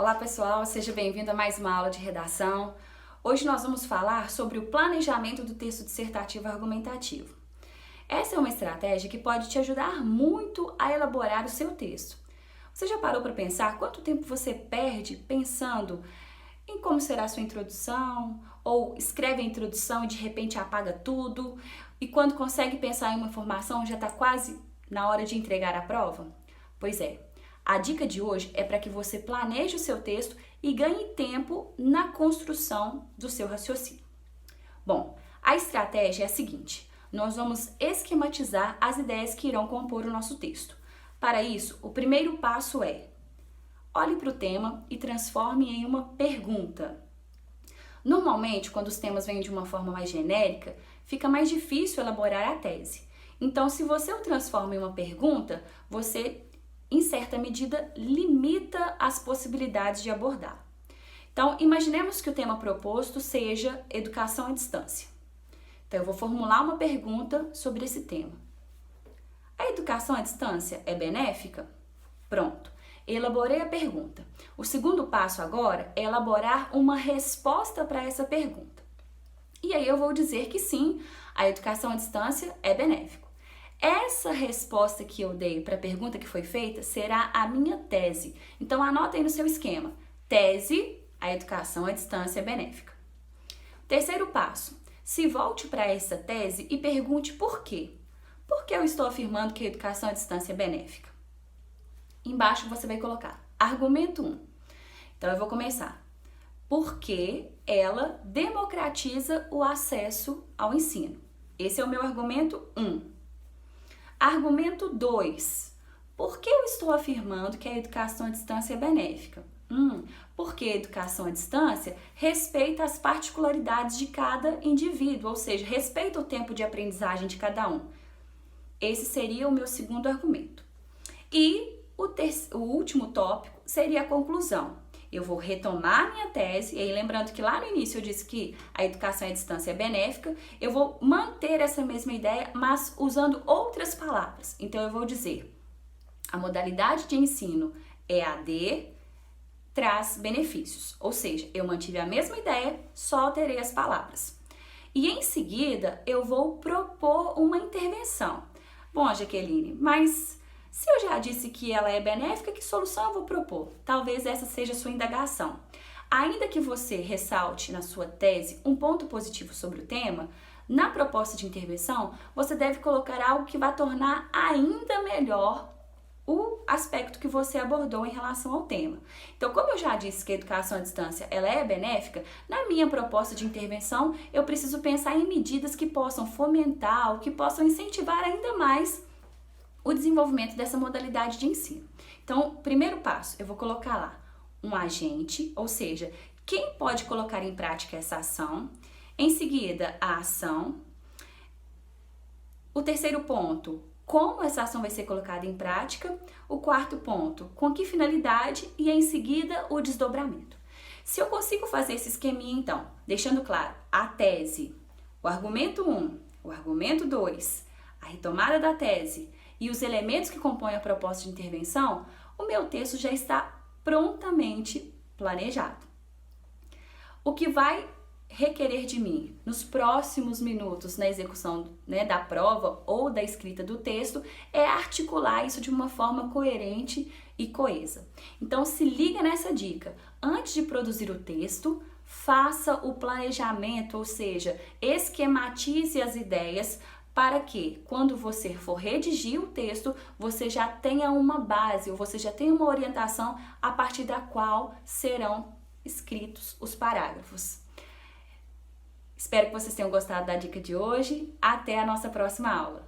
Olá pessoal, seja bem-vindo a mais uma aula de redação. Hoje nós vamos falar sobre o planejamento do texto dissertativo argumentativo. Essa é uma estratégia que pode te ajudar muito a elaborar o seu texto. Você já parou para pensar quanto tempo você perde pensando em como será a sua introdução, ou escreve a introdução e de repente apaga tudo, e quando consegue pensar em uma informação já está quase na hora de entregar a prova? Pois é. A dica de hoje é para que você planeje o seu texto e ganhe tempo na construção do seu raciocínio. Bom, a estratégia é a seguinte: nós vamos esquematizar as ideias que irão compor o nosso texto. Para isso, o primeiro passo é: olhe para o tema e transforme em uma pergunta. Normalmente, quando os temas vêm de uma forma mais genérica, fica mais difícil elaborar a tese. Então, se você o transforma em uma pergunta, você em certa medida, limita as possibilidades de abordar. Então, imaginemos que o tema proposto seja educação à distância. Então, eu vou formular uma pergunta sobre esse tema. A educação à distância é benéfica? Pronto, elaborei a pergunta. O segundo passo agora é elaborar uma resposta para essa pergunta. E aí eu vou dizer que sim, a educação à distância é benéfica. Essa resposta que eu dei para a pergunta que foi feita será a minha tese. Então, anota aí no seu esquema. Tese, a educação à distância é benéfica. Terceiro passo, se volte para essa tese e pergunte por quê. Por que eu estou afirmando que a educação à distância é benéfica? Embaixo você vai colocar argumento 1. Então, eu vou começar. Porque ela democratiza o acesso ao ensino. Esse é o meu argumento 1. Argumento 2. Por que eu estou afirmando que a educação à distância é benéfica? Porque a educação à distância respeita as particularidades de cada indivíduo, ou seja, respeita o tempo de aprendizagem de cada um. Esse seria o meu segundo argumento. E o último tópico seria a conclusão. Eu vou retomar minha tese, e aí lembrando que lá no início eu disse que a educação à distância é benéfica, eu vou manter essa mesma ideia, mas usando outras palavras. Então eu vou dizer, a modalidade de ensino EAD traz benefícios, ou seja, eu mantive a mesma ideia, só alterei as palavras. E em seguida eu vou propor uma intervenção. Bom, Jaqueline, mas se eu já disse que ela é benéfica, que solução eu vou propor? Talvez essa seja a sua indagação. Ainda que você ressalte na sua tese um ponto positivo sobre o tema, na proposta de intervenção, você deve colocar algo que vai tornar ainda melhor o aspecto que você abordou em relação ao tema. Então, como eu já disse que a educação à distância ela é benéfica, na minha proposta de intervenção, eu preciso pensar em medidas que possam fomentar ou que possam incentivar ainda mais o desenvolvimento dessa modalidade de ensino. Então, primeiro passo, eu vou colocar lá um agente, ou seja, quem pode colocar em prática essa ação. Em seguida, a ação. O terceiro ponto, como essa ação vai ser colocada em prática. O quarto ponto, com que finalidade. E em seguida, o desdobramento. Se eu consigo fazer esse esqueminha, então, deixando claro a tese, o argumento 1, o argumento 2, a retomada da tese e os elementos que compõem a proposta de intervenção, o meu texto já está prontamente planejado. O que vai requerer de mim nos próximos minutos na execução da prova ou da escrita do texto é articular isso de uma forma coerente e coesa. Então se liga nessa dica. Antes de produzir o texto, faça o planejamento, ou seja, esquematize as ideias para que, quando você for redigir o texto, você já tenha uma base, ou você já tenha uma orientação a partir da qual serão escritos os parágrafos. Espero que vocês tenham gostado da dica de hoje. Até a nossa próxima aula!